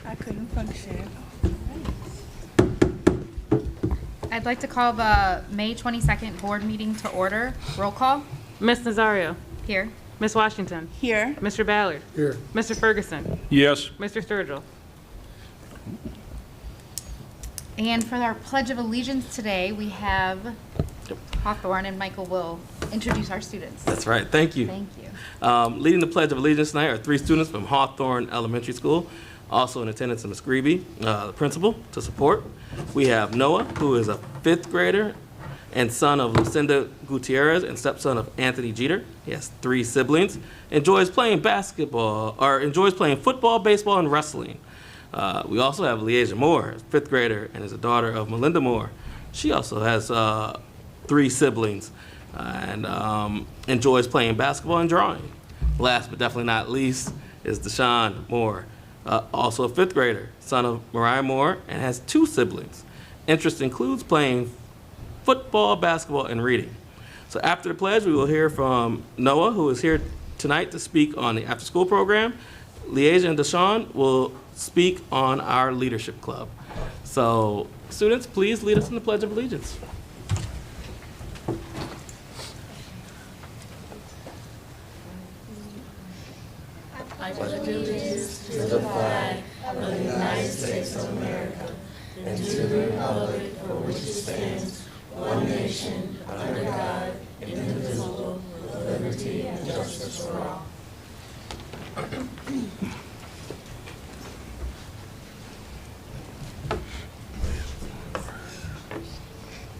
I couldn't function. I'd like to call the May 22nd board meeting to order. Roll call. Ms. Nazario. Here. Ms. Washington. Here. Mr. Ballard. Here. Mr. Ferguson. Yes. Mr. Sturgill. And for our Pledge of Allegiance today, we have Hawthorne, and Michael will introduce our students. That's right. Thank you. Thank you. Leading the Pledge of Allegiance tonight are 3 students from Hawthorne Elementary School. Also in attendance is Ms. Greeby, the principal, to support. We have Noah, who is a 5th grader and son of Lucinda Gutierrez and stepson of Anthony Jeter. He has 3 siblings. Enjoys playing football, baseball, and wrestling. We also have Leasia Moore, 5th grader, and is a daughter of Melinda Moore. She also has 3 siblings and enjoys playing basketball and drawing. Last but definitely not least is Deshaun Moore, also a 5th grader, son of Mariah Moore, and has 2 siblings. Interest includes playing football, basketball, and reading. So after the pledge, we will hear from Noah, who is here tonight to speak on the after-school program. Leasia and Deshaun will speak on our leadership club. So students, please lead us in the Pledge of Allegiance. I pledge allegiance to the flag of the United States of America and to the republic for which it stands, one nation, under God, indivisible, with liberty and justice for all.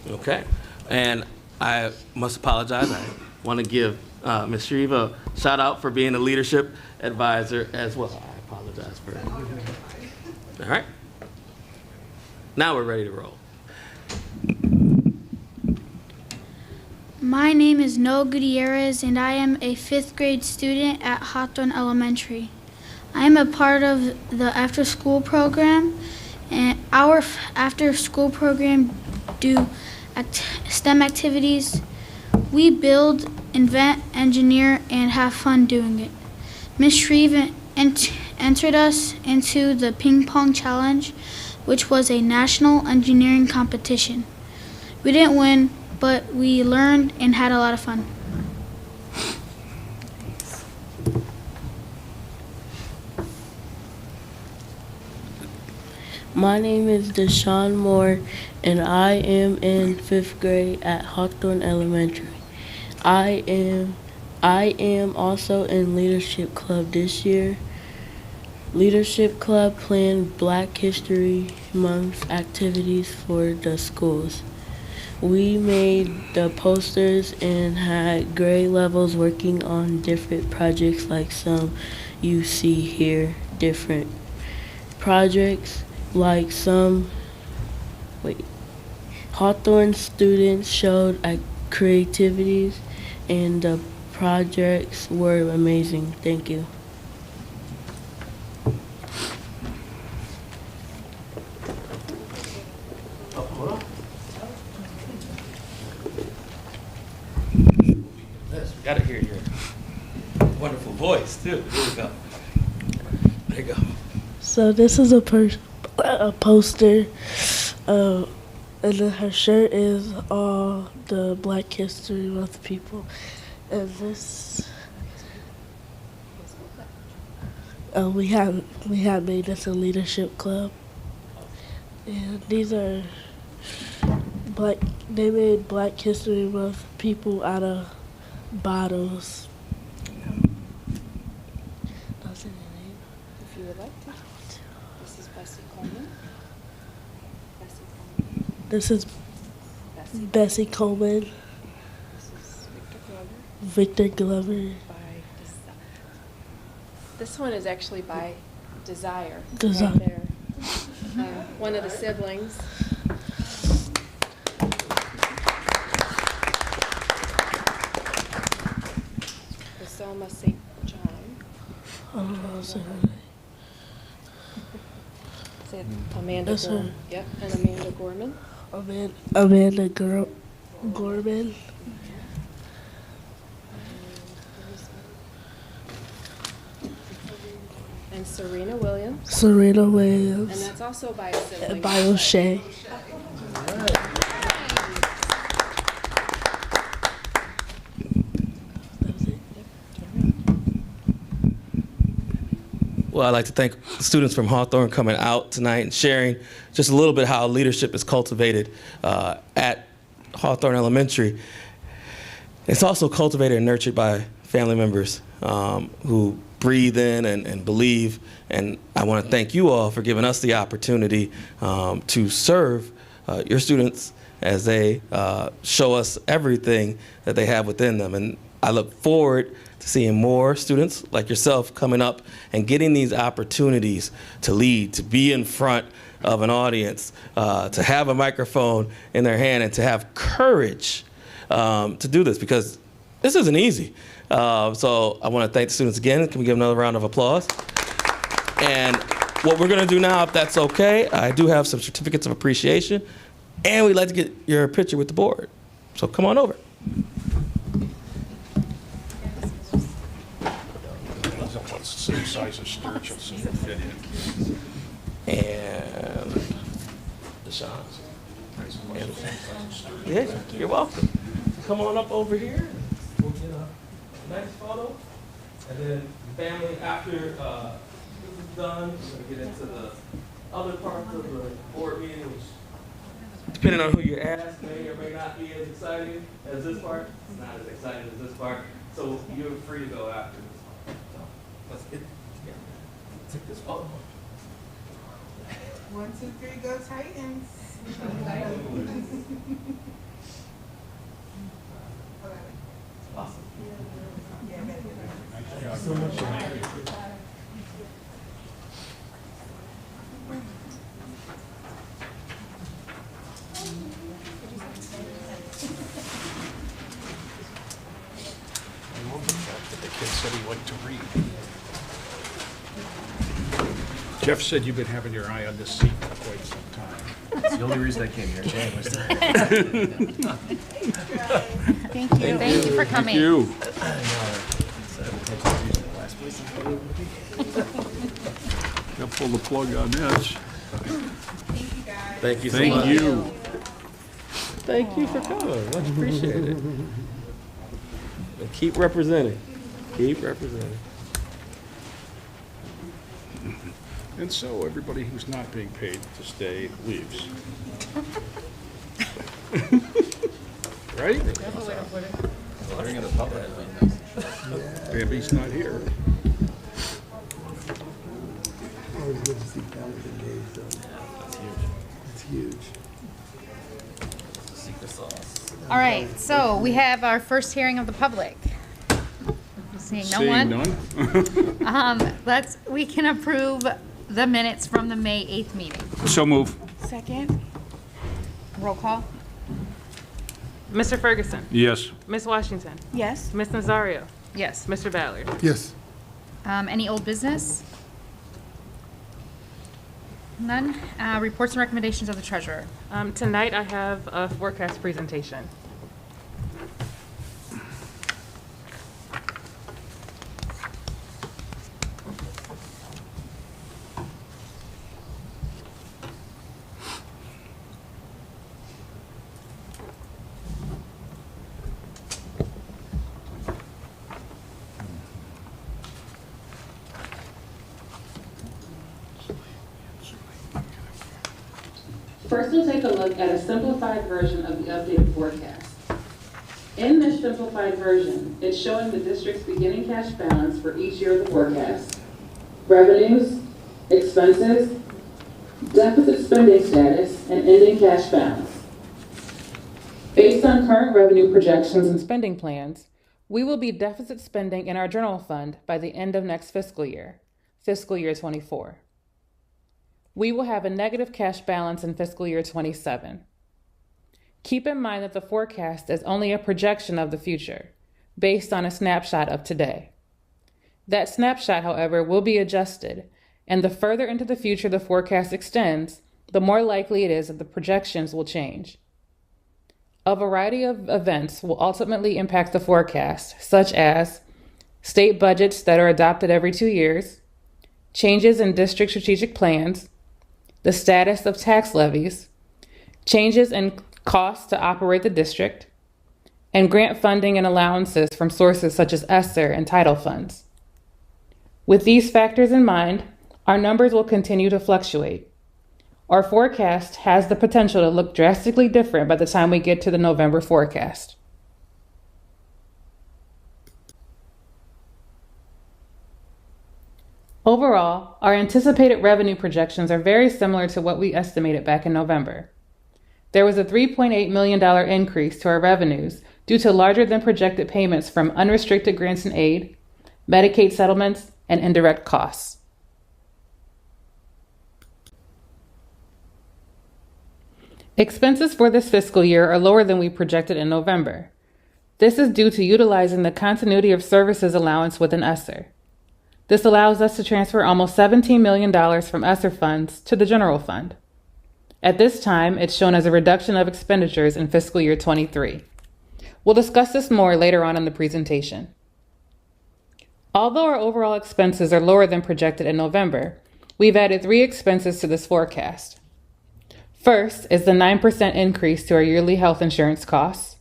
Okay, and I must apologize. I want to give Ms. Shreve a shout out for being a leadership advisor as well. I apologize for that. All right, now we're ready to roll. My name is Noah Gutierrez, and I am a 5th grade student at Hawthorne Elementary. I am a part of the after-school program, and our after-school program do STEM activities. We build, invent, engineer, and have fun doing it. Ms. Shreve entered us into the Ping Pong Challenge, which was a national engineering competition. We didn't win, but we learned and had a lot of fun. My name is Deshaun Moore, and I am in 5th grade at Hawthorne Elementary. I am also in Leadership Club this year. Leadership Club planned Black History Month activities for the schools. We made the posters and had grade levels working on different projects like some you see here, different projects like Hawthorne students showed creativities and the projects were amazing. Thank you. Got to hear your wonderful voice too. Here we go. There you go. So this is a poster, and then her shirt is all the Black History Month people, and this we have made this a leadership club, and these are they made Black History Month people out of bottles. That's in the name. If you would like to. This is Bessie Coleman. This is Bessie Coleman. This is Victor Glover. This one is actually by Desire. Desire. Right there. One of the siblings. The Selma St. John. I don't know. Is it Amanda That's her. Gorman? Yep, and Amanda Gorman. Amanda Gorman. Miss Serena Williams, Serena and Williams, that's also by a sibling. by O'Shea. Well, I'd like to thank the students from Hawthorne coming out tonight and sharing just a little bit how leadership is cultivated at Hawthorne Elementary. It's also cultivated and nurtured by family members who breathe in and believe. And I want to thank you all for giving us the opportunity to serve your students as they show us everything that they have within them. And I look forward to seeing more students like yourself coming up and getting these opportunities to lead, to be in front of an audience, to have a microphone in their hand, and to have courage to do this, because this isn't easy. So I want to thank the students again. Can we give another round of applause? And what we're going to do now, if that's okay, I do have some certificates of appreciation, and we'd like to get your picture with the board. So come on over. Same size as spiritual, so you fit in. And Deshaun. Yeah, you're welcome. Come on up over here. We'll get a nice photo. And then family, after this is done, we're going to get into the other parts of the board meeting, which, depending on who you ask, may or may not be as exciting as this part. It's not as exciting as this part. So you're free to go after this part. So let's get together. Take this photo. 1, 2, 3, go Titans. Awesome. Thank you so much. I love the fact that the kid said he liked to read. Jeff said you've been having your eye on this seat for quite some time. It's the only reason I came here. Jane was there. Thank you. Thank you for coming. Thank you. Gotta pull the plug on this. Thank you so Thank much. you. Thank you for coming. Much appreciated. And keep representing. Keep representing. And so everybody who's not being paid to stay leaves. Right? Bambi's not here. Always good to see families engaged, though. That's huge. It's huge. Secret sauce. All right, so we have our first hearing of the public. Seeing no one. Seeing none? We can approve the minutes from the May 8th meeting. So move. Second. Roll call. Mr. Ferguson. Yes. Ms. Washington. Yes. Ms. Nazario. Yes. Mr. Ballard. Yes. Any old business? None. Reports and recommendations of the treasurer. Tonight I have a forecast presentation. First, we'll take a look at a simplified version of the updated forecast. In this simplified version, it's showing the district's beginning cash balance for each year of the forecast, revenues, expenses, deficit spending status, and ending cash balance. Based on current revenue projections and spending plans, we will be deficit spending in our general fund by the end of next fiscal year 24. We will have a negative cash balance in fiscal year 27. Keep in mind that the forecast is only a projection of the future, based on a snapshot of today. That snapshot, however, will be adjusted, and the further into the future the forecast extends, the more likely it is that the projections will change. A variety of events will ultimately impact the forecast, such as state budgets that are adopted every 2 years, changes in district strategic plans, the status of tax levies, changes in costs to operate the district, and grant funding and allowances from sources such as ESSER and title funds. With these factors in mind, our numbers will continue to fluctuate. Our forecast has the potential to look drastically different by the time we get to the November forecast. Overall, our anticipated revenue projections are very similar to what we estimated back in November. There was a $3.8 million increase to our revenues due to larger than projected payments from unrestricted grants and aid, Medicaid settlements, and indirect costs. Expenses for this fiscal year are lower than we projected in November. This is due to utilizing the continuity of services allowance within ESSER. This allows us to transfer almost $17 million from ESSER funds to the general fund. At this time, it's shown as a reduction of expenditures in fiscal year 23. We'll discuss this more later on in the presentation. Although our overall expenses are lower than projected in November, we've added 3 expenses to this forecast. First is the 9% increase to our yearly health insurance costs.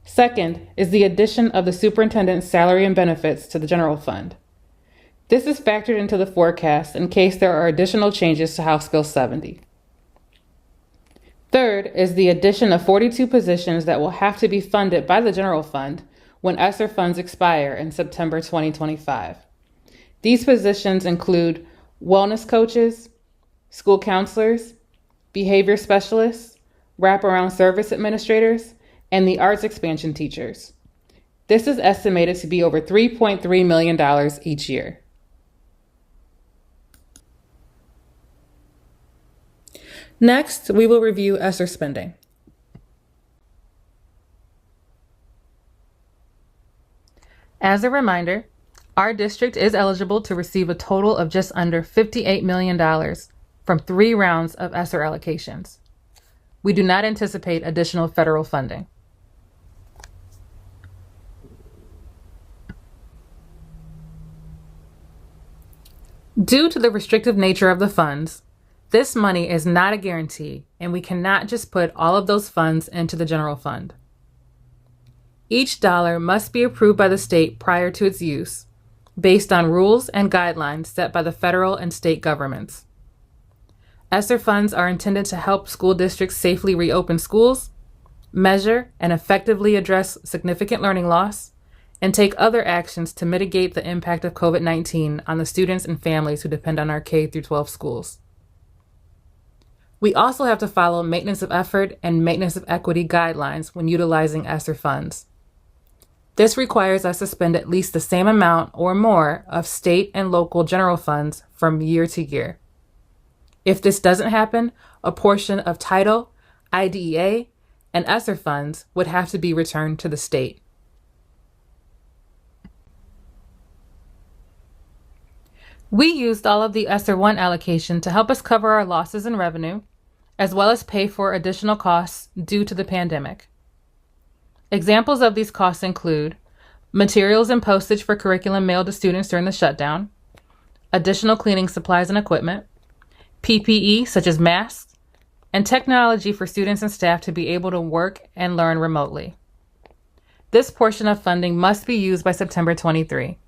Second is the addition of the superintendent's salary and benefits to the general fund. This is factored into the forecast in case there are additional changes to House Bill 70. Third is the addition of 42 positions that will have to be funded by the general fund when ESSER funds expire in September 2025. These positions include wellness coaches, school counselors, behavior specialists, wraparound service administrators, and the arts expansion teachers. This is estimated to be over $3.3 million each year. Next, we will review ESSER spending. As a reminder, our district is eligible to receive a total of just under $58 million from 3 rounds of ESSER allocations. We do not anticipate additional federal funding. Due to the restrictive nature of the funds, this money is not a guarantee, and we cannot just put all of those funds into the general fund. Each dollar must be approved by the state prior to its use, based on rules and guidelines set by the federal and state governments. ESSER funds are intended to help school districts safely reopen schools, measure and effectively address significant learning loss, and take other actions to mitigate the impact of COVID-19 on the students and families who depend on our K-12 schools. We also have to follow maintenance of effort and maintenance of equity guidelines when utilizing ESSER funds. This requires us to spend at least the same amount or more of state and local general funds from year to year. If this doesn't happen, a portion of title, IDEA, and ESSER funds would have to be returned to the state. We used all of the ESSER 1 allocation to help us cover our losses in revenue, as well as pay for additional costs due to the pandemic. Examples of these costs include materials and postage for curriculum mailed to students during the shutdown, additional cleaning supplies and equipment, PPE such as masks, and technology for students and staff to be able to work and learn remotely. This portion of funding must be used by September 23.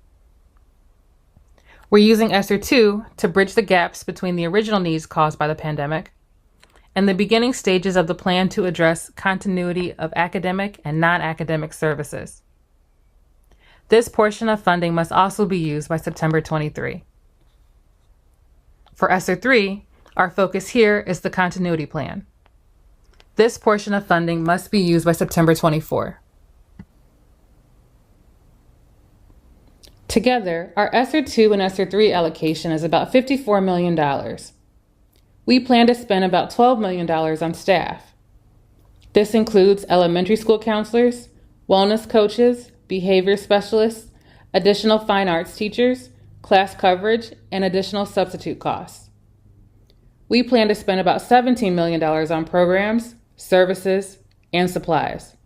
We're using ESSER 2 to bridge the gaps between the original needs caused by the pandemic and the beginning stages of the plan to address continuity of academic and non-academic services. This portion of funding must also be used by September 23. For ESSER 3, our focus here is the continuity plan. This portion of funding must be used by September 24. Together, our ESSER 2 and ESSER 3 allocation is about $54 million. We plan to spend about $12 million on staff. This includes elementary school counselors, wellness coaches, behavior specialists, additional fine arts teachers, class coverage, and additional substitute costs. We plan to spend about $17 million on programs, services, and supplies.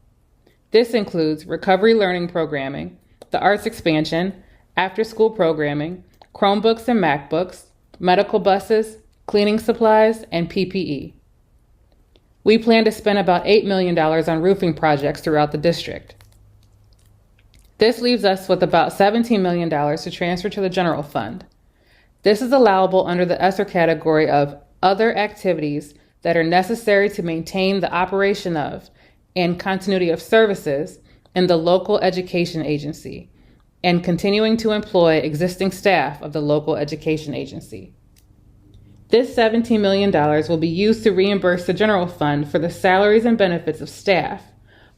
This includes recovery learning programming, the arts expansion, after-school programming, Chromebooks and MacBooks, medical buses, cleaning supplies, and PPE. We plan to spend about $8 million on roofing projects throughout the district. This leaves us with about $17 million to transfer to the general fund. This is allowable under the ESSER category of other activities that are necessary to maintain the operation of and continuity of services in the local education agency and continuing to employ existing staff of the local education agency. This $17 million will be used to reimburse the general fund for the salaries and benefits of staff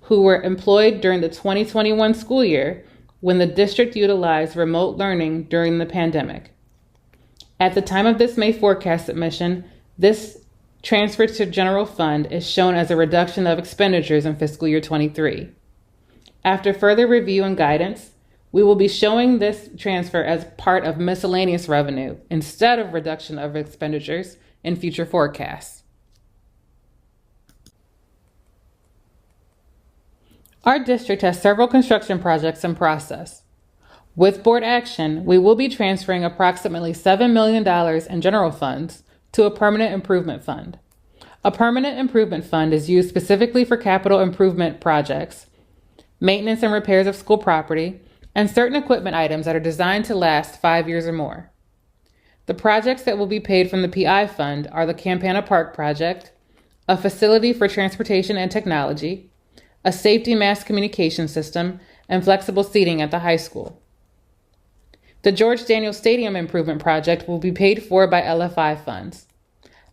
who were employed during the 2021 school year when the district utilized remote learning during the pandemic. At the time of this May forecast submission, this transfer to general fund is shown as a reduction of expenditures in fiscal year 23. After further review and guidance, we will be showing this transfer as part of miscellaneous revenue instead of reduction of expenditures in future forecasts. Our district has several construction projects in process. With board action, we will be transferring approximately $7 million in general funds to a permanent improvement fund. A permanent improvement fund is used specifically for capital improvement projects, maintenance and repairs of school property, and certain equipment items that are designed to last 5 years or more. The projects that will be paid from the PI fund are the Campana Park project, a facility for transportation and technology, a safety mass communication system, and flexible seating at the high school. The George Daniels Stadium Improvement Project will be paid for by LFI funds.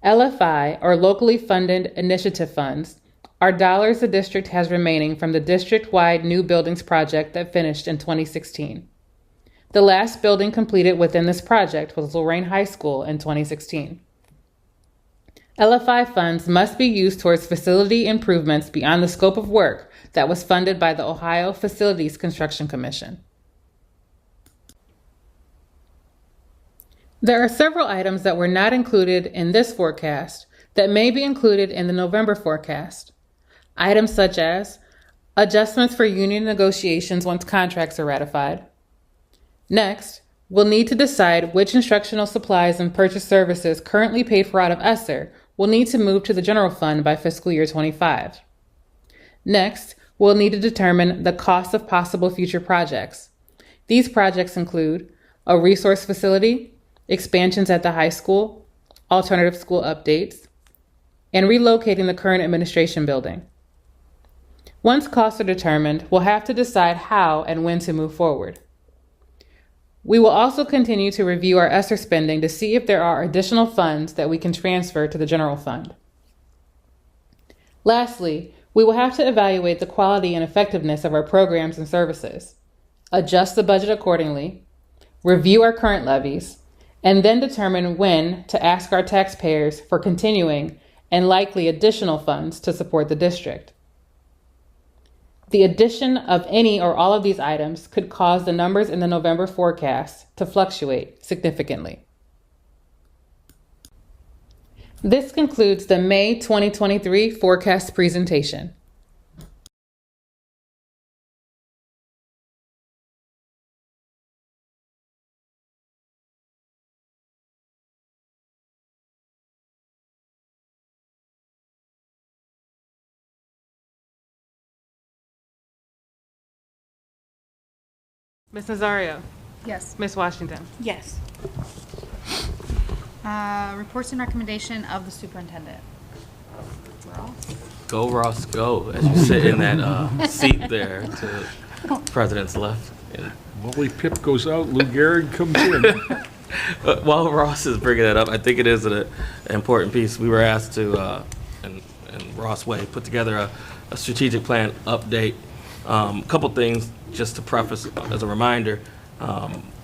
LFI, or locally funded initiative funds, are dollars the district has remaining from the district-wide new buildings project that finished in 2016. The last building completed within this project was Lorain High School in 2016. LFI funds must be used towards facility improvements beyond the scope of work that was funded by the Ohio Facilities Construction Commission. There are several items that were not included in this forecast that may be included in the November forecast. Items such as adjustments for union negotiations once contracts are ratified. Next, we'll need to decide which instructional supplies and purchase services currently paid for out of ESSER will need to move to the general fund by fiscal year 25. Next, we'll need to determine the cost of possible future projects. These projects include a resource facility, expansions at the high school, alternative school updates, and relocating the current administration building. Once costs are determined, we'll have to decide how and when to move forward. We will also continue to review our ESSER spending to see if there are additional funds that we can transfer to the general fund. Lastly, we will have to evaluate the quality and effectiveness of our programs and services, adjust the budget accordingly, review our current levies, and then determine when to ask our taxpayers for continuing and likely additional funds to support the district. The addition of any or all of these items could cause the numbers in the November forecast to fluctuate significantly. This concludes the May 2023 forecast presentation. Ms. Nazario? Yes. Ms. Washington? Yes. Reports and recommendation of the superintendent. Ross? Go, Ross, go, as you sit in that seat there to the president's left. And Wally Pip goes out, Lou Gehrig comes in. while Ross is bringing that up, I think it is an important piece. We were asked to, and Ross Way, put together a strategic plan update. A couple things just to preface as a reminder.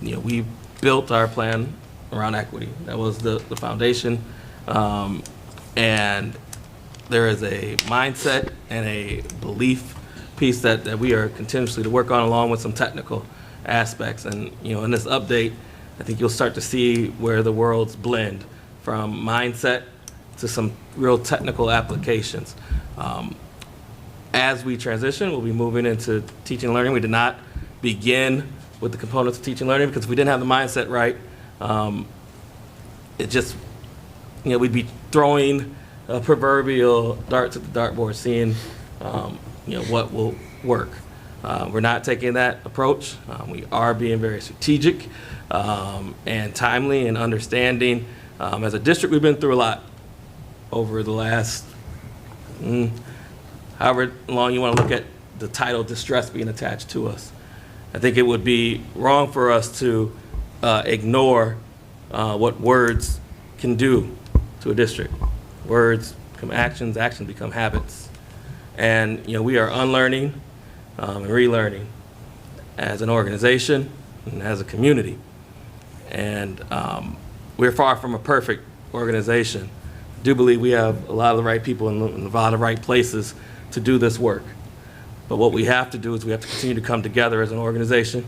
We built our plan around equity. That was the foundation. And there is a mindset and a belief piece that we are continuously to work on, along with some technical aspects. And in this update, I think you'll start to see where the worlds blend from mindset to some real technical applications. As we transition, we'll be moving into teaching and learning. We did not begin with the components of teaching and learning because we didn't have the mindset right It just, we'd be throwing proverbial darts at the dartboard, seeing, what will work. We're not taking that approach. We are being very strategic and timely and understanding. As a district, we've been through a lot over the last, however long you want to look at the title distress being attached to us. I think it would be wrong for us to ignore what words can do to a district. Words become actions, actions become habits. And we are unlearning and relearning as an organization and as a community. And we're far from a perfect organization. I do believe we have a lot of the right people in a lot of the right places to do this work. But what we have to do is we have to continue to come together as an organization,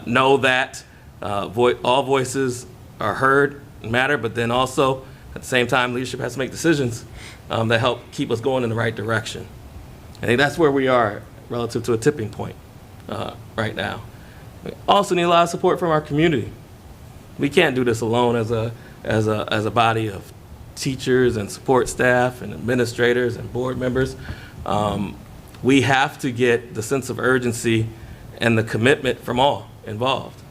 know that all voices are heard and matter, but then also at the same time leadership has to make decisions that help keep us going in the right direction. I think that's where we are relative to a tipping point right now. We also need a lot of support from our community. We can't do this alone as a body of teachers and support staff and administrators and board members. We have to get the sense of urgency and the commitment from all involved.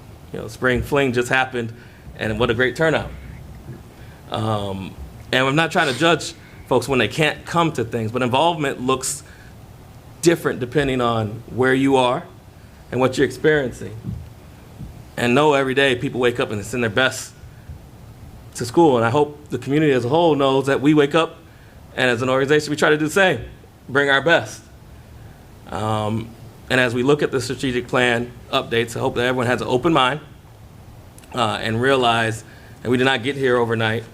Spring Fling just happened, and what a great turnout. And I'm not trying to judge folks when they can't come to things, but involvement looks different depending on where you are and what you're experiencing. And know every day people wake up and send their best to school, and I hope the community as a whole knows that we wake up, and as an organization we try to do the same, bring our best. And as we look at the strategic plan updates, I hope that everyone has an open mind and realize that we did not get here overnight.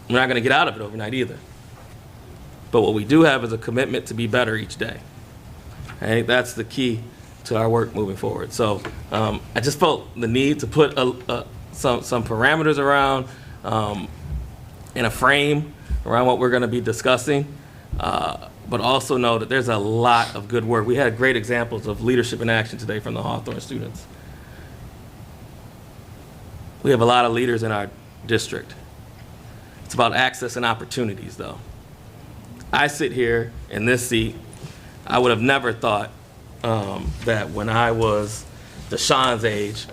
We're not going to get out of it overnight either. But what we do have is a commitment to be better each day. I think that's the key to our work moving forward. So I just felt the need to put some parameters around in a frame around what we're going to be discussing. But also know that there's a lot of good work. We had great examples of leadership in action today from the Hawthorne students. We have a lot of leaders in our district. It's about access and opportunities, though. I sit here in this seat. I would have never thought that when I was Deshaun's age,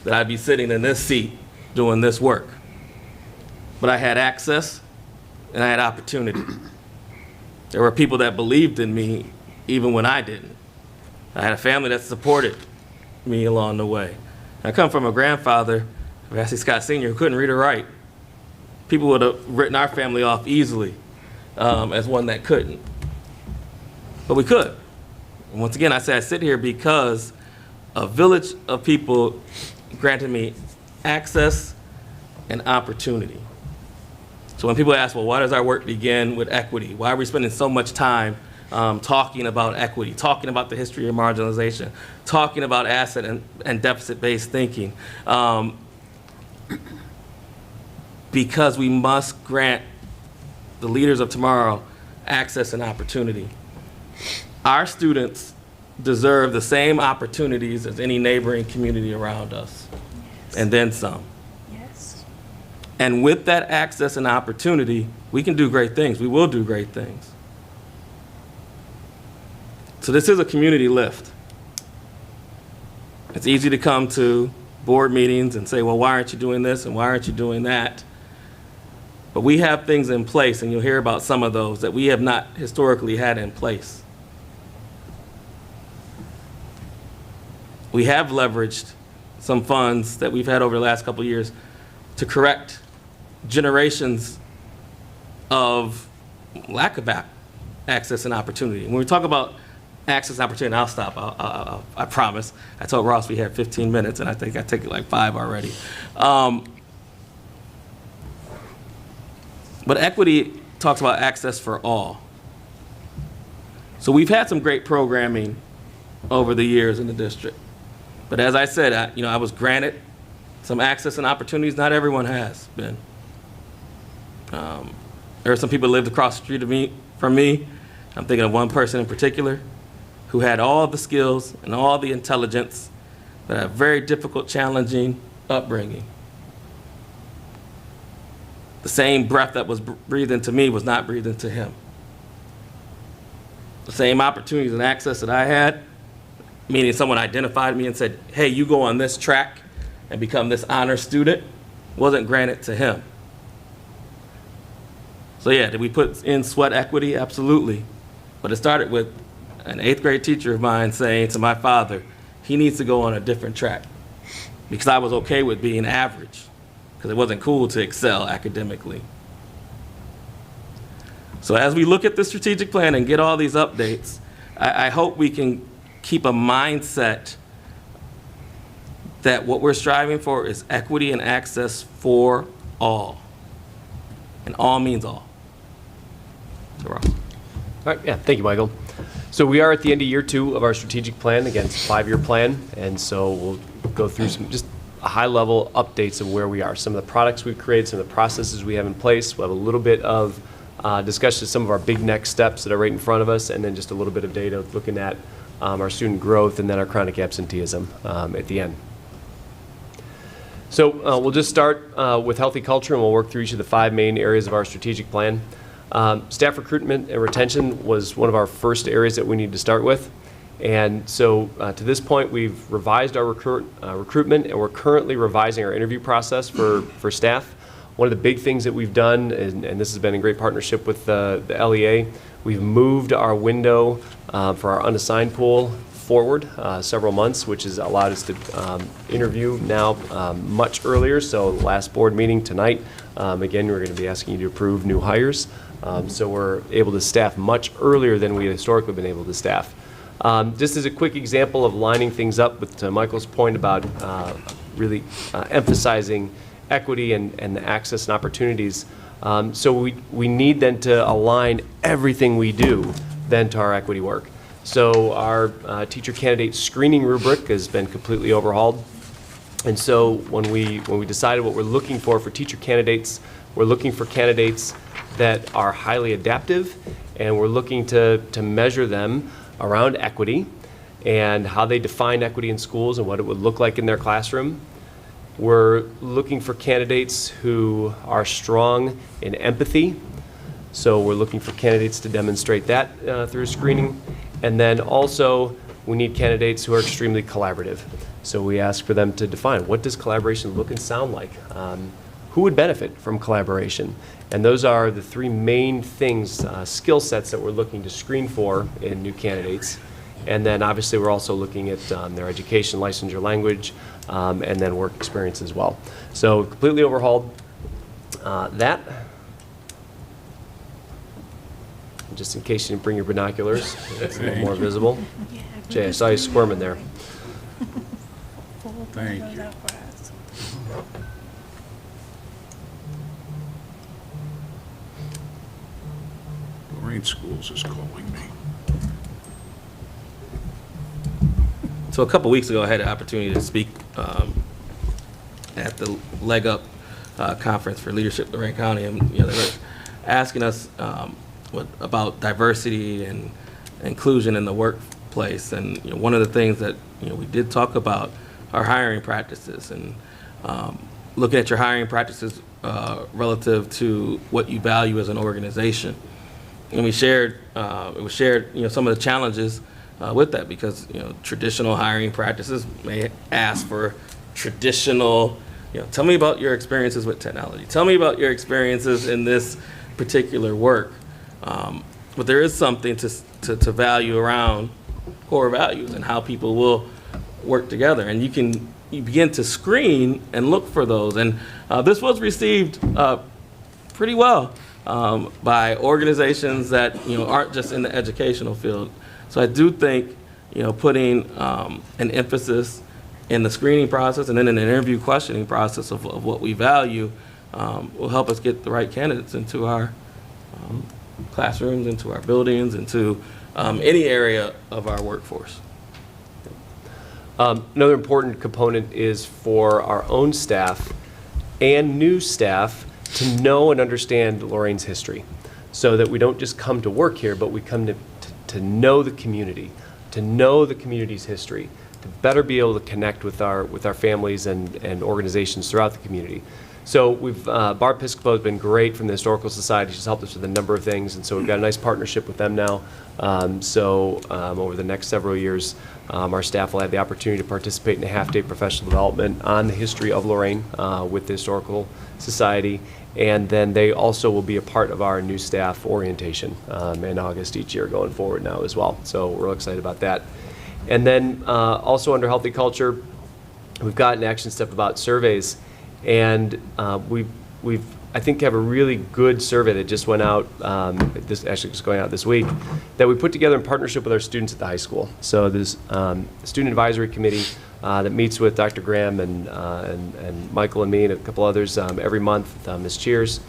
that I'd be sitting in this seat doing this work. But I had access and I had opportunity. There were people that believed in me even when I didn't. I had a family that supported me along the way. I come from a grandfather, Vassie Scott Sr., who couldn't read or write. People would have written our family off easily as one that couldn't. But we could. And once again, I say I sit here because a village of people granted me access and opportunity. So when people ask, well, why does our work begin with equity? Why are we spending so much time talking about equity, talking about the history of marginalization, talking about asset and deficit-based thinking? Because we must grant the leaders of tomorrow access and opportunity. Our students deserve the same opportunities as any neighboring community around us, and then some. And with that access and opportunity, we can do great things. We will do great things. So this is a community lift. It's easy to come to board meetings and say, well, why aren't you doing this and why aren't you doing that? But we have things in place, and you'll hear about some of those that we have not historically had in place. We have leveraged some funds that we've had over the last couple of years to correct generations of lack of access and opportunity. When we talk about access and opportunity, I'll stop, I promise. I told Ross we had 15 minutes, and I think I take like 5 already. But equity talks about access for all. So we've had some great programming over the years in the district. But as I said, I was granted some access and opportunities not everyone has been. There are some people who lived across the street from me. I'm thinking of one person in particular who had all the skills and all the intelligence, but a very difficult, challenging upbringing. the same breath that was breathed into me was not breathed into him. The same opportunities and access that I had, meaning someone identified me and said, hey, you go on this track and become this honor student, wasn't granted to him. So yeah, did we put in sweat equity? Absolutely. But it started with an 8th grade teacher of mine saying to my father, he needs to go on a different track, because I was okay with being average, because it wasn't cool to excel academically. So as we look at the strategic plan and get all these updates, I hope we can keep a mindset that what we're striving for is equity and access for all. And all means all. So Ross. All right, yeah, thank you, Michael. So we are at the end of year 2 of our strategic plan. Again, it's a 5-year plan, and so we'll go through some just high-level updates of where we are. Some of the products we've created, some of the processes we have in place. We'll have a little bit of discussion of some of our big next steps that are right in front of us, and then just a little bit of data looking at our student growth and then our chronic absenteeism at the end. So we'll just start with healthy culture, and we'll work through each of the 5 main areas of our strategic plan. Staff recruitment and retention was one of our first areas that we need to start with. And so to this point, we've revised our recruitment, and we're currently revising our interview process for staff. One of the big things that we've done, and this has been in great partnership with the LEA, we've moved our window for our unassigned pool forward several months, which has allowed us to interview now much earlier. So last board meeting tonight, again, we're going to be asking you to approve new hires. So we're able to staff much earlier than we historically been able to staff. Just as a quick example of lining things up with Michael's point about really emphasizing equity and the access and opportunities. So we need then to align everything we do then to our equity work. So our teacher candidate screening rubric has been completely overhauled. And so when we decided what we're looking for teacher candidates, we're looking for candidates that are highly adaptive, and we're looking to measure them around equity and how they define equity in schools and what it would look like in their classroom. We're looking for candidates who are strong in empathy. So we're looking for candidates to demonstrate that through screening. And then also, we need candidates who are extremely collaborative. So we ask for them to define, what does collaboration look and sound like? Who would benefit from collaboration? And those are the 3 main things, skill sets that we're looking to screen for in new candidates. And then obviously we're also looking at their education, licensure, language, and then work experience as well. So completely overhauled that. Just in case you didn't bring your binoculars, it's a little more visible. Jay, I saw you squirming there. Thank you. Lorain Schools is calling me. So a couple weeks ago, I had the opportunity to speak at the Leg Up conference for leadership in Lorain County, and they were asking us about diversity and inclusion in the workplace. And one of the things that we did talk about are hiring practices, and looking at your hiring practices relative to what you value as an organization. And we shared, it was shared, some of the challenges with that, because traditional hiring practices may ask for traditional, tell me about your experiences with technology. Tell me about your experiences in this particular work. But there is something to value around core values and how people will work together. And you begin to screen and look for those. And this was received pretty well by organizations that aren't just in the educational field. So I do think putting an emphasis in the screening process and then in the interview questioning process of what we value will help us get the right candidates into our classrooms, into our buildings, into any area of our workforce. Another important component is for our own staff and new staff to know and understand Lorain's history, so that we don't just come to work here, but we come to know the community, to know the community's history, to better be able to connect with our families and organizations throughout the community. So Barb Piscopo has been great from the Historical Society. She's helped us with a number of things, and so we've got a nice partnership with them now. Over the next several years, our staff will have the opportunity to participate in a half-day professional development on the history of Lorain with the Historical Society, and then they also will be a part of our new staff orientation in August each year going forward now as well. So we're real excited about that. And then also under Healthy Culture, we've got an action step about surveys. And we've I think have a really good survey that just went out, this actually just going out this week, that we put together in partnership with our students at the high school. So there's a student advisory committee that meets with Dr. Graham and Michael and me and a couple others every month, Ms. Cheers.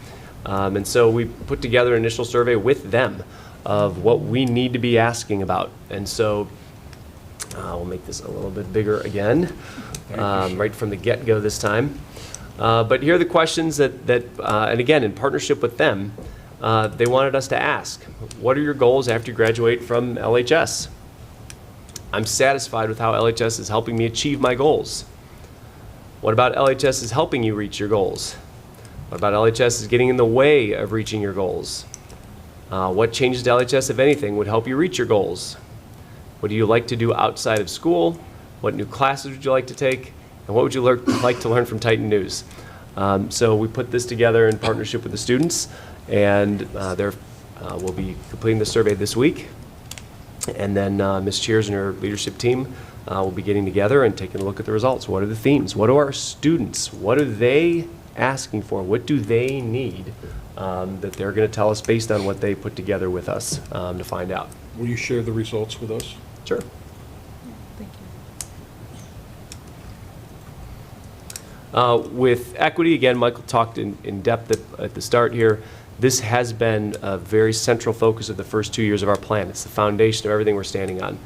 And so we put together an initial survey with them of what we need to be asking about. And so we'll make this a little bit bigger again, right from the get-go this time. But here are the questions that and again, in partnership with them, they wanted us to ask. What are your goals after you graduate from LHS? I'm satisfied with how LHS is helping me achieve my goals. What about LHS is helping you reach your goals? What about LHS is getting in the way of reaching your goals? What changes to LHS, if anything, would help you reach your goals? What do you like to do outside of school? What new classes would you like to take? And what would you like to learn from Titan News? So we put this together in partnership with the students, and we'll be completing the survey this week. And then Ms. Cheers and her leadership team will be getting together and taking a look at the results. What are the themes? What are our students? What are they asking for? What do they need that they're going to tell us based on what they put together with us to find out? Will you share the results with us? Sure. With equity, again, Michael talked in depth at the start here. This has been a very central focus of the first 2 years of our plan. It's the foundation of everything we're standing on.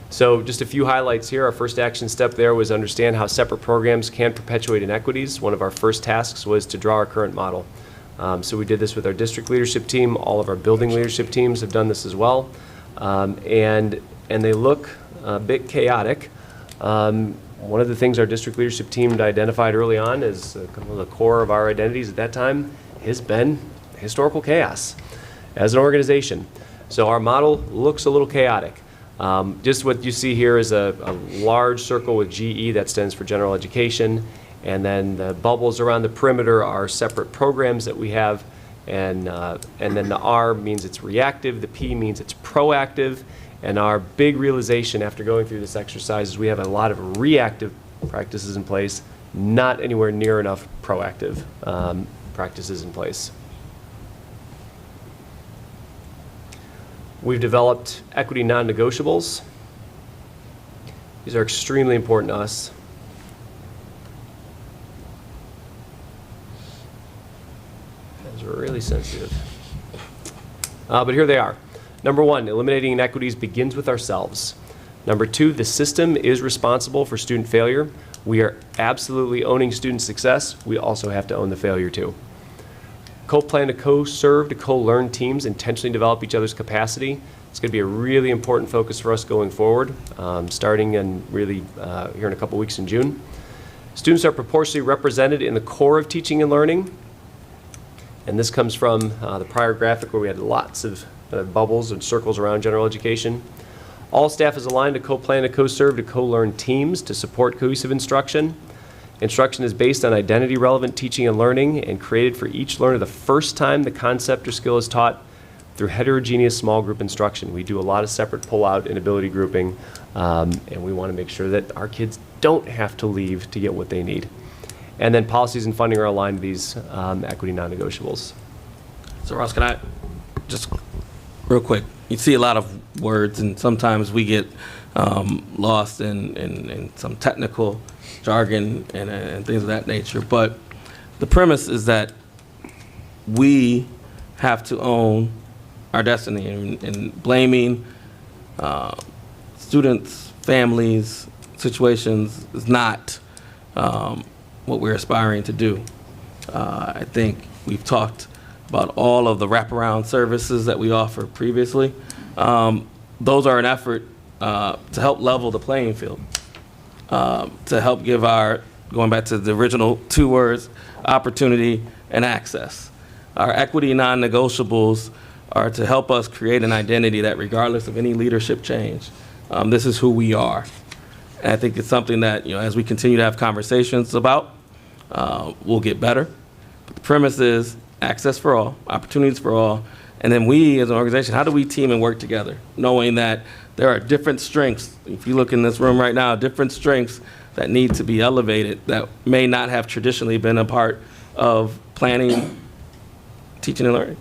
So just a few highlights here. Our first action step there was understand how separate programs can perpetuate inequities. One of our first tasks was to draw our current model. So we did this with our district leadership team. All of our building leadership teams have done this as well. And they look a bit chaotic. One of the things our district leadership team identified early on as kind of the core of our identities at that time has been historical chaos as an organization. So our model looks a little chaotic. Just what you see here is a large circle with GE that stands for general education, and then the bubbles around the perimeter are separate programs that we have, and then the R means it's reactive, the P means it's proactive. And our big realization after going through this exercise is we have a lot of reactive practices in place, not anywhere near enough proactive practices in place. We've developed equity non-negotiables. These are extremely important to us. Those are really sensitive. But here they are. Number one, eliminating inequities begins with ourselves. Number two, the system is responsible for student failure. We are absolutely owning student success. We also have to own the failure too. Co-plan to co-serve to co-learn teams intentionally develop each other's capacity. It's going to be a really important focus for us going forward, starting in really here in a couple weeks in June. Students are proportionally represented in the core of teaching and learning. And this comes from the prior graphic where we had lots of bubbles and circles around general education. All staff is aligned to co-plan to co-serve to co-learn teams to support cohesive instruction. Instruction is based on identity-relevant teaching and learning and created for each learner the first time the concept or skill is taught through heterogeneous small group instruction. We do a lot of separate pull-out and ability grouping, and we want to make sure that our kids don't have to leave to get what they need. And then policies and funding are aligned to these equity non-negotiables. So Ross, can I just real quick? You see a lot of words, and sometimes we get lost in some technical jargon and things of that nature. But the premise is that we have to own our destiny, and blaming students, families, situations is not what we're aspiring to do. I think we've talked about all of the wraparound services that we offered previously. Those are an effort to help level the playing field. to help give our, going back to the original 2 words, opportunity and access. Our equity non-negotiables are to help us create an identity that regardless of any leadership change, this is who we are. And I think it's something that, as we continue to have conversations about, we'll get better. But the premise is access for all, opportunities for all, and then we as an organization, how do we team and work together, knowing that there are different strengths. If you look in this room right now, different strengths that need to be elevated that may not have traditionally been a part of planning, teaching, and learning.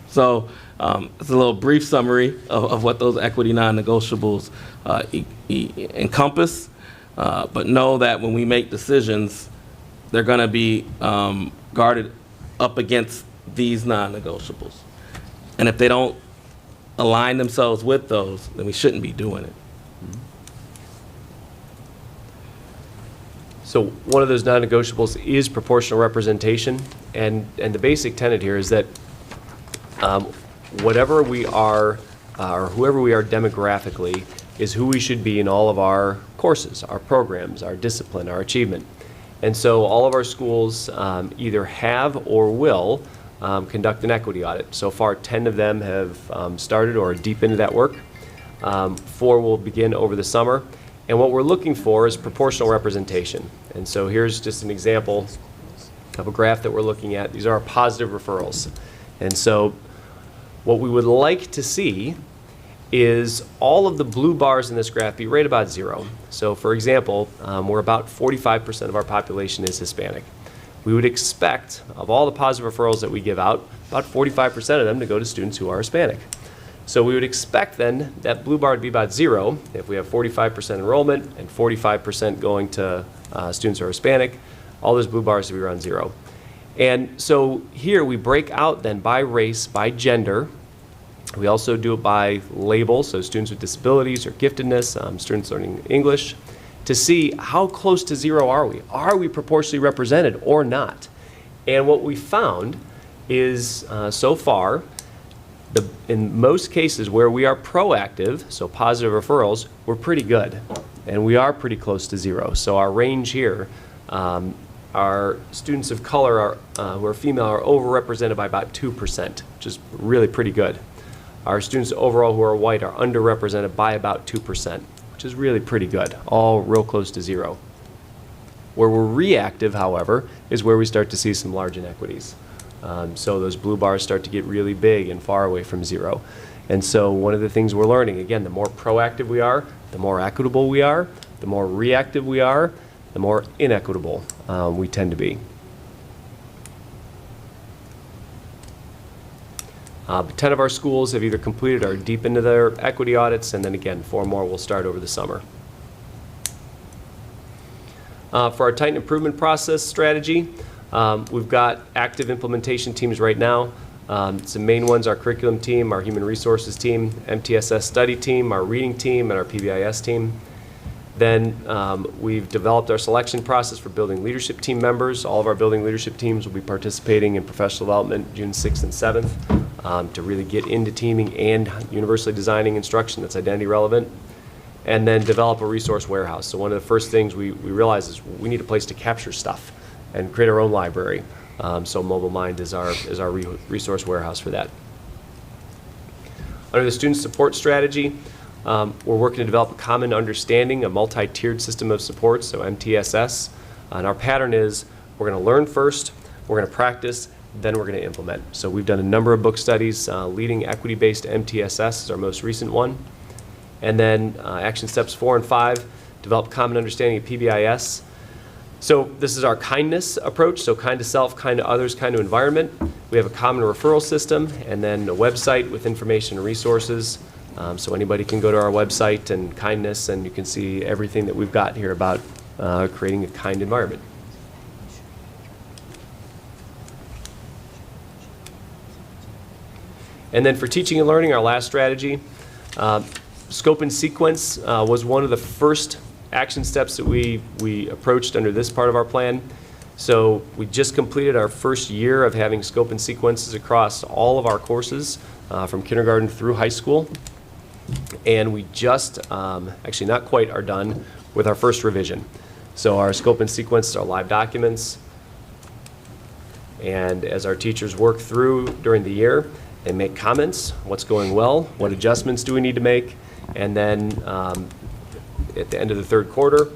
So it's a little brief summary of what those equity non-negotiables encompass, but know that when we make decisions, they're going to be guarded up against these non-negotiables. And if they don't align themselves with those, then we shouldn't be doing it. So one of those non-negotiables is proportional representation, and the basic tenet here is that whatever we are, or whoever we are demographically, is who we should be in all of our courses, our programs, our discipline, our achievement. And so all of our schools either have or will conduct an equity audit. So far, 10 of them have started or are deep into that work. 4 will begin over the summer. And what we're looking for is proportional representation. And so here's just an example of a graph that we're looking at. These are our positive referrals. And so what we would like to see is all of the blue bars in this graph be right about 0. So for example, we're about 45% of our population is Hispanic. We would expect, of all the positive referrals that we give out, about 45% of them to go to students who are Hispanic. So we would expect then that blue bar to be about 0 if we have 45% enrollment and 45% going to students who are Hispanic. All those blue bars to be around 0. And so here we break out then by race, by gender. We also do it by label, so students with disabilities or giftedness, students learning English, to see how close to 0 are we. Are we proportionally represented or not? And what we found is so far, in most cases where we are proactive, so positive referrals, we're pretty good. And we are pretty close to 0. So our range here, our students of color who are female are overrepresented by about 2%, which is really pretty good. Our students overall who are white are underrepresented by about 2%, which is really pretty good, all real close to 0. Where we're reactive, however, is where we start to see some large inequities. So those blue bars start to get really big and far away from 0. And so one of the things we're learning, again, the more proactive we are, the more equitable we are, the more reactive we are, the more inequitable we tend to be. 10 of our schools have either completed or are deep into their equity audits, and then again, 4 more will start over the summer. For our Tighten Improvement Process strategy, we've got active implementation teams right now. Some main ones, our curriculum team, our human resources team, MTSS study team, our reading team, and our PBIS team. Then we've developed our selection process for building leadership team members. All of our building leadership teams will be participating in professional development June 6th and 7th to really get into teaming and universally designing instruction that's identity relevant. And then develop a resource warehouse. So one of the first things we realize is we need a place to capture stuff and create our own library. So Mobile Mind is our resource warehouse for that. Under the student support strategy, we're working to develop a common understanding, a multi-tiered system of support, so MTSS. And our pattern is we're going to learn first, we're going to practice, then we're going to implement. So we've done a number of book studies. Leading Equity-Based MTSS is our most recent one. And then action steps 4 and 5, develop common understanding of PBIS. So this is our kindness approach, so kind to self, kind to others, kind to environment. We have a common referral system and then a website with information and resources. So anybody can go to our website and kindness and you can see everything that we've got here about creating a kind environment. And then for teaching and learning, our last strategy, scope and sequence was one of the first action steps that we approached under this part of our plan. So we just completed our first year of having scope and sequences across all of our courses from kindergarten through high school. And we just, actually not quite are done with our first revision. So our scope and sequence are live documents. And as our teachers work through during the year, they make comments, what's going well, what adjustments do we need to make, and then at the end of the third quarter,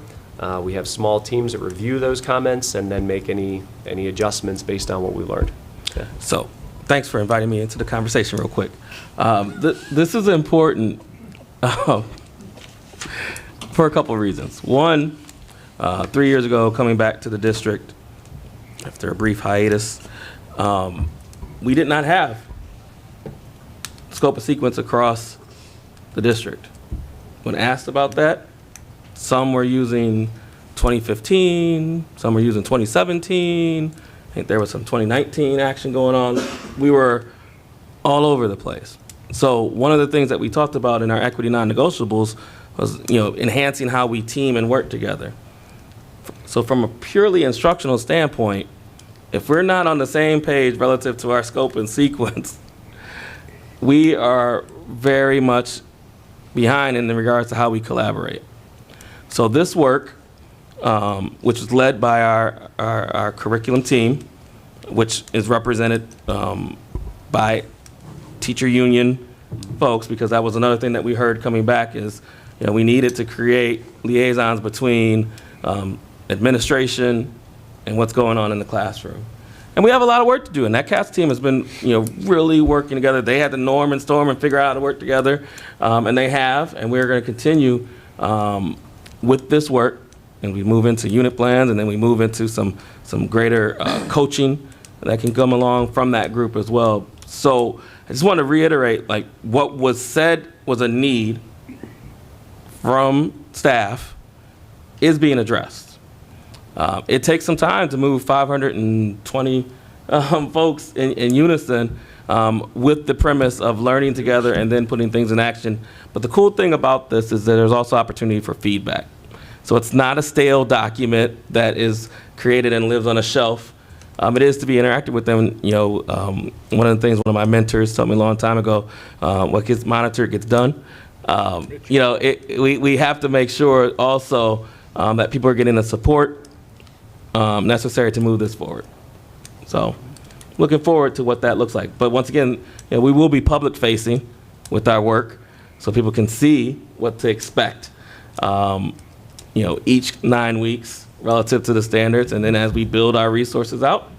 we have small teams that review those comments and then make any adjustments based on what we learned. Okay. So, thanks for inviting me into the conversation real quick. This is important for a couple of reasons. One, 3 years ago, coming back to the district after a brief hiatus, we did not have scope and sequence across the district. When asked about that, some were using 2015, some were using 2017. I think there was some 2019 action going on. We were all over the place. So one of the things that we talked about in our equity non-negotiables was, enhancing how we team and work together. So from a purely instructional standpoint, if we're not on the same page relative to our scope and sequence, we are very much behind in regards to how we collaborate. So this work, which is led by our curriculum team, which is represented by teacher union folks, because that was another thing that we heard coming back is, we needed to create liaisons between administration and what's going on in the classroom. And we have a lot of work to do, and that CATS team has been, really working together. They had to norm and storm and figure out how to work together, and they have, and we're going to continue with this work, and we move into unit plans, and then we move into some greater coaching that can come along from that group as well. So I just want to reiterate, what was said was a need from staff is being addressed. It takes some time to move 520 folks in unison with the premise of learning together and then putting things in action. But the cool thing about this is that there's also opportunity for feedback. So it's not a stale document that is created and lives on a shelf. It is to be interactive with them. One of the things one of my mentors told me a long time ago, what gets monitored gets done. We have to make sure also that people are getting the support necessary to move this forward. So looking forward to what that looks like. But once again, we will be public facing with our work so people can see what to expect, each 9 weeks relative to the standards. And then as we build our resources out,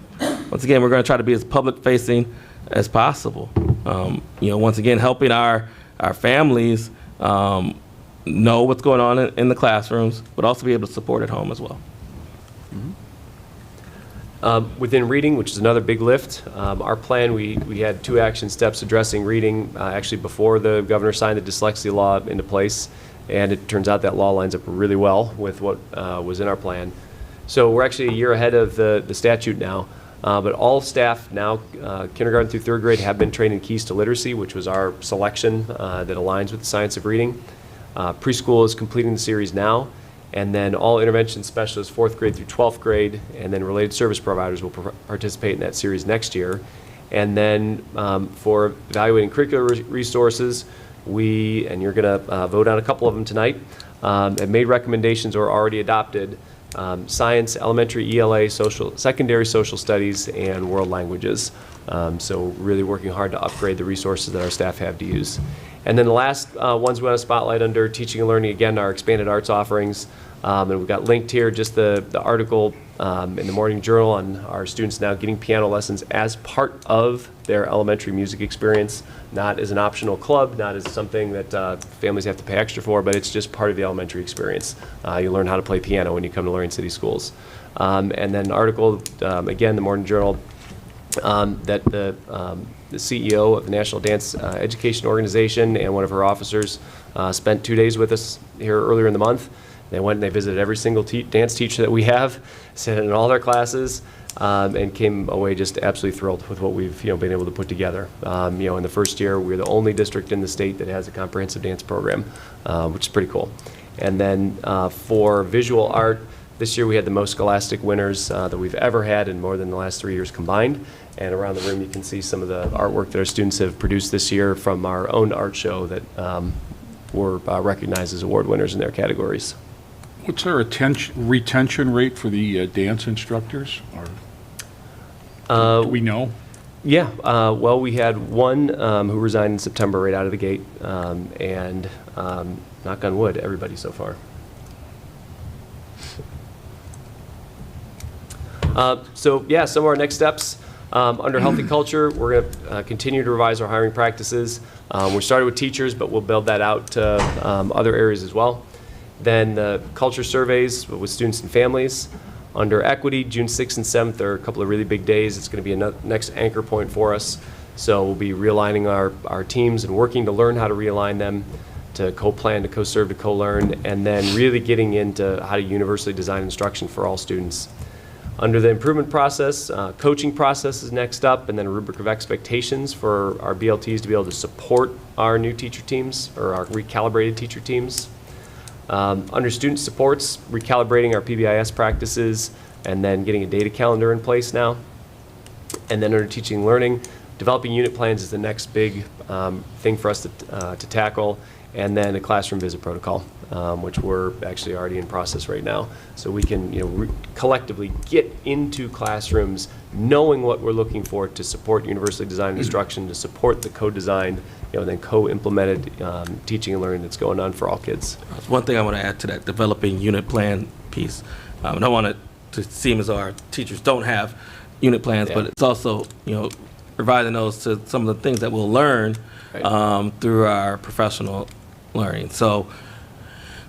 once again, we're going to try to be as public facing as possible. Once again, helping our families know what's going on in the classrooms, but also be able to support at home as well. Within reading, which is another big lift, our plan, we had 2 action steps addressing reading actually before the governor signed the dyslexia law into place, and it turns out that law lines up really well with what was in our plan. So we're actually a year ahead of the statute now, but all staff now, kindergarten through 3rd grade, have been trained in Keys to Literacy, which was our selection that aligns with the science of reading. Preschool is completing the series now. And then all intervention specialists, 4th grade through 12th grade, and then related service providers will participate in that series next year. And then for evaluating curricular resources, and you're going to vote on a couple of them tonight, have made recommendations or already adopted science, elementary ELA, secondary social studies, and world languages. So really working hard to upgrade the resources that our staff have to use. And then the last ones we want to spotlight under teaching and learning, again, our expanded arts offerings. And we've got linked here just the article in the Morning Journal on our students now getting piano lessons as part of their elementary music experience, not as an optional club, not as something that families have to pay extra for, but it's just part of the elementary experience. You learn how to play piano when you come to Lorain City Schools. And then an article, again, the Morning Journal, that the CEO of the National Dance Education Organization and one of her officers spent 2 days with us here earlier in the month. They went and they visited every single dance teacher that we have, sat in all their classes, and came away just absolutely thrilled with what we've been able to put together. In the first year, we're the only district in the state that has a comprehensive dance program, which is pretty cool. And then for visual art, this year we had the most scholastic winners that we've ever had in more than the last 3 years combined. And around the room you can see some of the artwork that our students have produced this year from our own art show that were recognized as award winners in their categories. What's our retention rate for the dance instructors? Or do we know? Yeah, well, we had one who resigned in September right out of the gate, and knock on wood, everybody so far. So yeah, some of our next steps under healthy culture, we're going to continue to revise our hiring practices. We started with teachers, but we'll build that out to other areas as well. Then the culture surveys with students and families. Under equity, June 6th and 7th are a couple of really big days. It's going to be a next anchor point for us. So we'll be realigning our teams and working to learn how to realign them, to co-plan, to co-serve, to co-learn, and then really getting into how to universally design instruction for all students. Under the improvement process, coaching process is next up, and then a rubric of expectations for our BLTs to be able to support our new teacher teams, or our recalibrated teacher teams. Under student supports, recalibrating our PBIS practices, and then getting a data calendar in place now. And then under teaching and learning, developing unit plans is the next big thing for us to tackle, and then a classroom visit protocol, which we're actually already in process right now. So we can collectively get into classrooms knowing what we're looking for to support universally designed instruction, to support the co-designed, and then co-implemented teaching and learning that's going on for all kids. One thing I want to add to that developing unit plan piece. I don't want it to seem as though our teachers don't have unit plans, but it's also, revising those to some of the things that we'll learn through our professional learning. So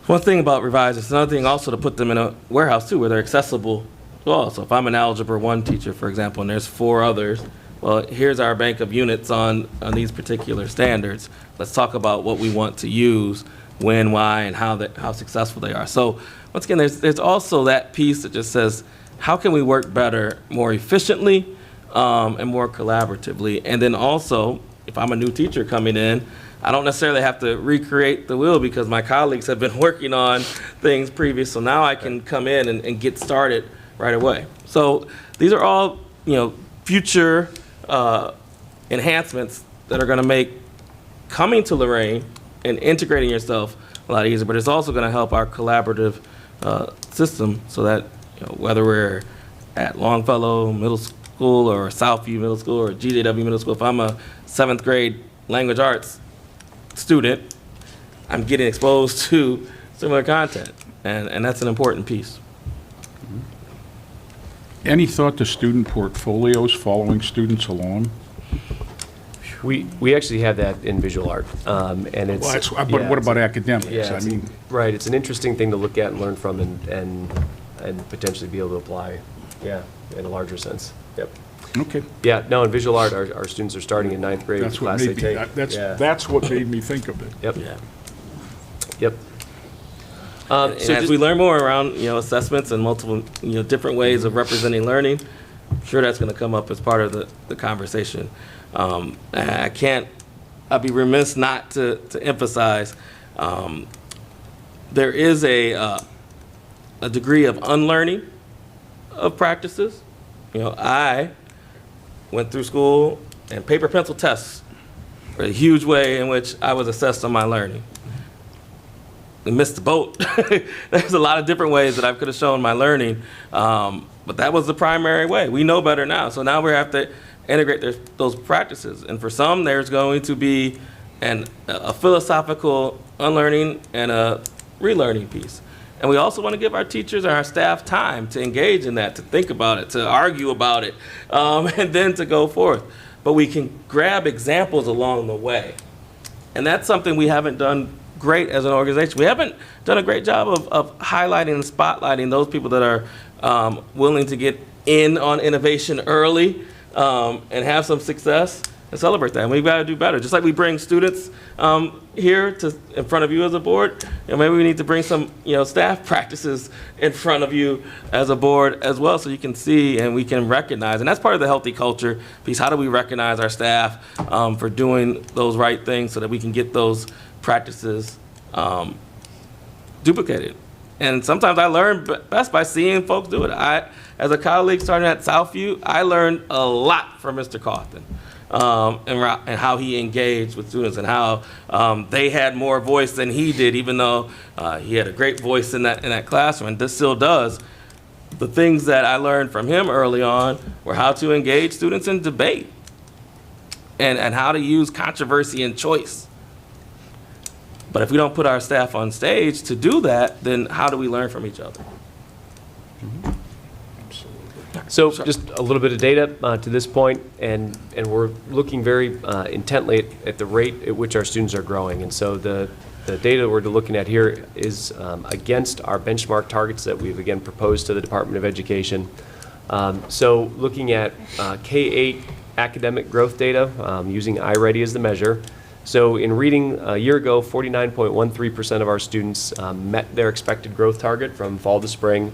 one thing about revising, it's another thing also to put them in a warehouse too, where they're accessible as well. So if I'm an Algebra 1 teacher, for example, and there's 4 others, well, here's our bank of units on these particular standards. Let's talk about what we want to use, when, why, and how successful they are. So once again, there's also that piece that just says, how can we work better, more efficiently, and more collaboratively? And then also, if I'm a new teacher coming in, I don't necessarily have to recreate the wheel because my colleagues have been working on things previous. So now I can come in and get started right away. So these are all, future enhancements that are going to make coming to Lorain and integrating yourself a lot easier. But it's also going to help our collaborative system so that whether we're at Longfellow Middle School or Southview Middle School or GJW Middle School, if I'm a 7th grade language arts student, I'm getting exposed to similar content, and that's an important piece. Any thought to student portfolios following students along? We actually have that in visual art, and it's. But what about academics? Yeah, right. It's an interesting thing to look at and learn from, and potentially be able to apply. Yeah, in a larger sense. Yep. Okay. Yeah. No, in visual art, our students are starting in 9th grade. That's what made me. That's what made me think of it. Yep. Yeah. Yep. So as we learn more around assessments and multiple different ways of representing learning, I'm sure that's going to come up as part of the conversation. I'd be remiss not to emphasize there is a degree of unlearning of practices. I went through school and paper pencil tests were a huge way in which I was assessed on my learning. I missed the boat. There's a lot of different ways that I could have shown my learning, but that was the primary way. We know better now, so now we have to integrate those practices. And for some, there's going to be a philosophical unlearning and a relearning piece. And we also want to give our teachers and our staff time to engage in that, to think about it, to argue about it, and then to go forth. But we can grab examples along the way. And that's something we haven't done great as an organization. We haven't done a great job of highlighting and spotlighting those people that are willing to get in on innovation early and have some success and celebrate that. And we've got to do better. Just like we bring students here in front of you as a board, maybe we need to bring some staff practices in front of you as a board as well, so you can see and we can recognize. And that's part of the healthy culture piece. How do we recognize our staff for doing those right things so that we can get those practices duplicated? And sometimes I learn best by seeing folks do it. As a colleague starting at Southview, I learned a lot from Mr. Cawthon. and how he engaged with students and how they had more voice than he did, even though he had a great voice in that classroom, and this still does. The things that I learned from him early on were how to engage students in debate and how to use controversy and choice. But if we don't put our staff on stage to do that, then how do we learn from each other? So just a little bit of data to this point, and we're looking very intently at the rate at which our students are growing. And so the data we're looking at here is against our benchmark targets that we've again proposed to the Department of Education. So looking at K-8 academic growth data using iReady as the measure. So in reading a year ago, 49.13% of our students met their expected growth target from fall to spring.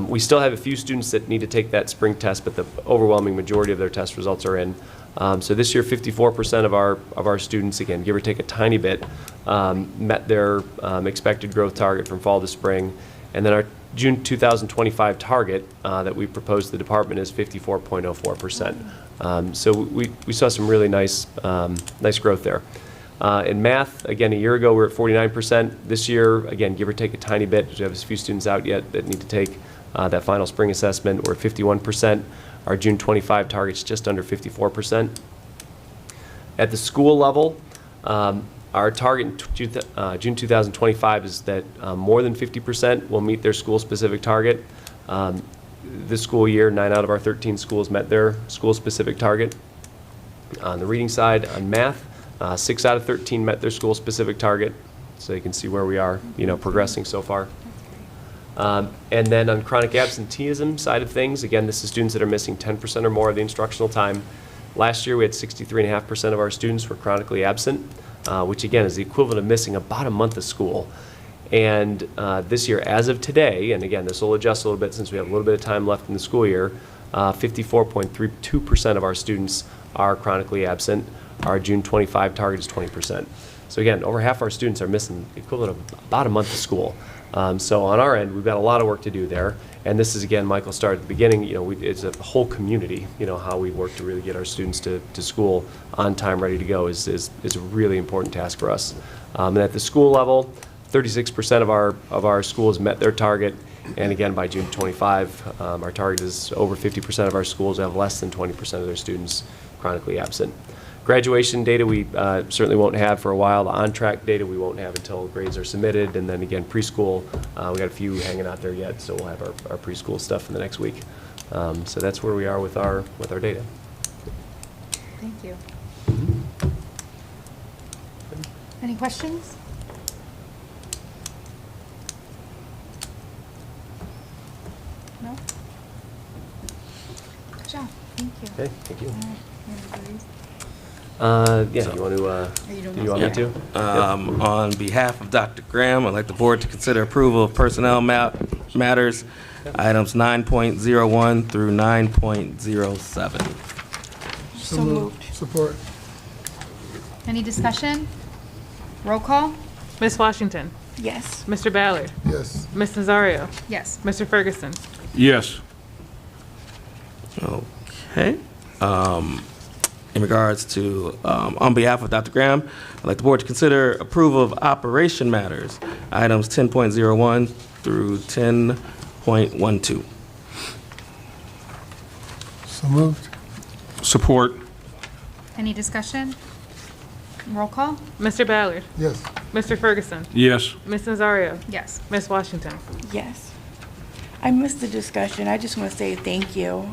We still have a few students that need to take that spring test, but the overwhelming majority of their test results are in. So this year, 54% of our students, again, give or take a tiny bit, met their expected growth target from fall to spring. And then our June 2025 target that we proposed to the department is 54.04%. So we saw some really nice growth there. In math, again, a year ago we were at 49%. This year, again, give or take a tiny bit, we have a few students out yet that need to take that final spring assessment. We're at 51%. Our June 25 target's just under 54%. At the school level, our target in June 2025 is that more than 50% will meet their school-specific target. This school year, 9 out of our 13 schools met their school-specific target. On the reading side, on math, 6 out of 13 met their school-specific target. So you can see where we are, progressing so far. And then on chronic absenteeism side of things, again, this is students that are missing 10% or more of the instructional time. Last year, we had 63.5% of our students were chronically absent, which again is the equivalent of missing about a month of school. And this year, as of today, and again, this will adjust a little bit since we have a little bit of time left in the school year, 54.32% of our students are chronically absent. Our June 25 target is 20%. So again, over half our students are missing the equivalent of about a month of school. So on our end, we've got a lot of work to do there. And this is, again, Michael started at the beginning, it's a whole community, how we work to really get our students to school on time, ready to go is a really important task for us. And at the school level, 36% of our schools met their target. And again, by June 25, our target is over 50% of our schools have less than 20% of their students chronically absent. Graduation data we certainly won't have for a while. The on-track data we won't have until grades are submitted. And then again, preschool, we got a few hanging out there yet, so we'll have our preschool stuff in the next week. So that's where we are with our data. Thank you. Any questions? No? Good job. Thank you. Okay, thank you. All right. Yeah, you want to? Do you want me to? On behalf of Dr. Graham, I'd like the board to consider approval of personnel matters, items 9.01 through 9.07. So moved. Support. Any discussion? Roll call? Ms. Washington. Yes. Mr. Ballard. Yes. Ms. Nazario. Yes. Mr. Ferguson. Yes. Okay. In regards to, on behalf of Dr. Graham, I'd like the board to consider approval of operation matters, items 10.01 through 10.12. So moved. Support. Any discussion? Roll call? Mr. Ballard. Yes. Mr. Ferguson. Yes. Ms. Nazario. Yes. Ms. Washington. Yes. I missed the discussion. I just want to say thank you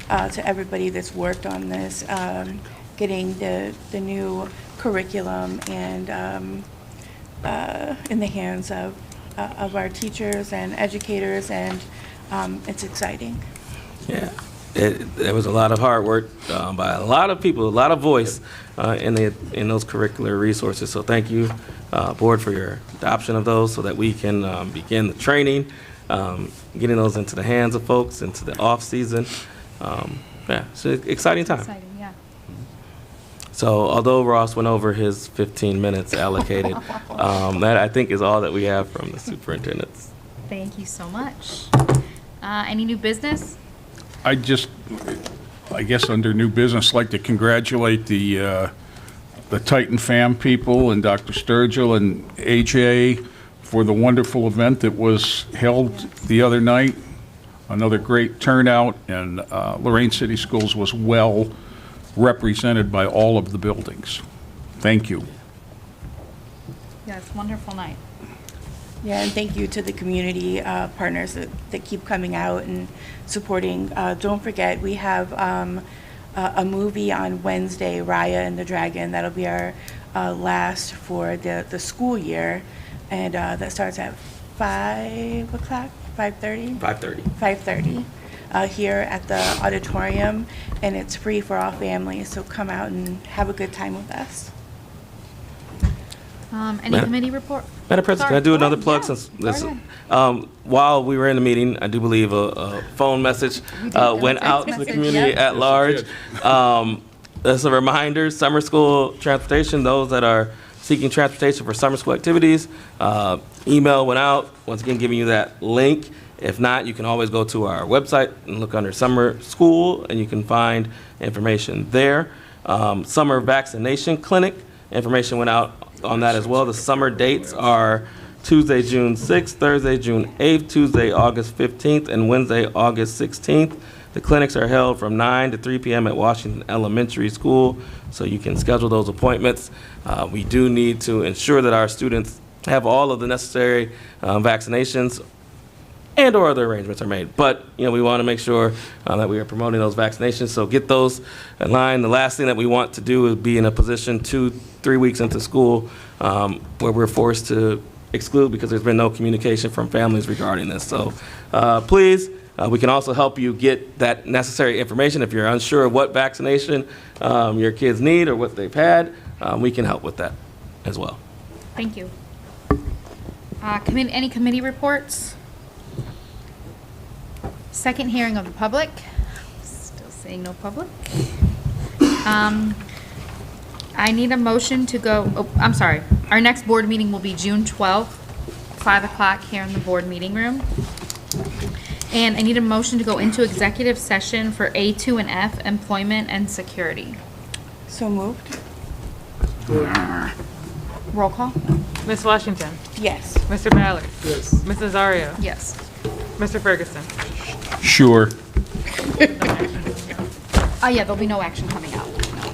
to everybody that's worked on this, getting the new curriculum and in the hands of our teachers and educators, and it's exciting. Yeah, there was a lot of hard work by a lot of people, a lot of voice in those curricular resources. So thank you, board, for your adoption of those so that we can begin the training, getting those into the hands of folks, into the off season. Yeah, it's an exciting time. Exciting, yeah. So although Ross went over his 15 minutes allocated, that I think is all that we have from the superintendents. Thank you so much. Any new business? I just, I guess under new business, like to congratulate the Titan Fam people and Dr. Sturgill and AJ for the wonderful event that was held the other night. Another great turnout, and Lorain City Schools was well represented by all of the buildings. Thank you. Yes, wonderful night. Yeah, and thank you to the community partners that keep coming out and supporting. Don't forget, we have a movie on Wednesday, Raya and the Dragon. That'll be our last for the school year, and that starts at 5 o'clock, 5:30? 5:30. 5:30 here at the auditorium, and it's free for all families, so come out and have a good time with us. Any Madam- committee report? Madam President, can I Sorry, do go another ahead. plug Yeah, since go this, ahead. while we were in the meeting, I do believe a phone message went out to the message, community yep. at large. As a reminder, summer school transportation, those that are seeking transportation for summer school activities, email went out, once again giving you that link. If not, you can always go to our website and look under summer school, and you can find information there. Summer vaccination clinic, information went out on that as well. The summer dates are Tuesday, June 6th, Thursday, June 8th, Tuesday, August 15th, and Wednesday, August 16th. The clinics are held from 9 to 3 p.m. at Washington Elementary School, so you can schedule those appointments. We do need to ensure that our students have all of the necessary vaccinations and or other arrangements are made. But, we want to make sure that we are promoting those vaccinations, so get those in line. The last thing that we want to do is be in a position 2-3 weeks into school where we're forced to exclude because there's been no communication from families regarding this. So please, we can also help you get that necessary information. If you're unsure of what vaccination your kids need or what they've had, we can help with that as well. Thank you. Any committee reports? Second hearing of the public. Still saying no public. I need a motion to go, I'm sorry. Our next board meeting will be June 12th, 5 o'clock here in the board meeting room. And I need a motion to go into executive session for A2 and F, employment and security. So moved? Roll call? Ms. Washington. Yes. Mr. Ballard. Yes. Mrs. Ario. Yes. Mr. Ferguson. Sure. Oh, yeah, there'll be no action coming out. No.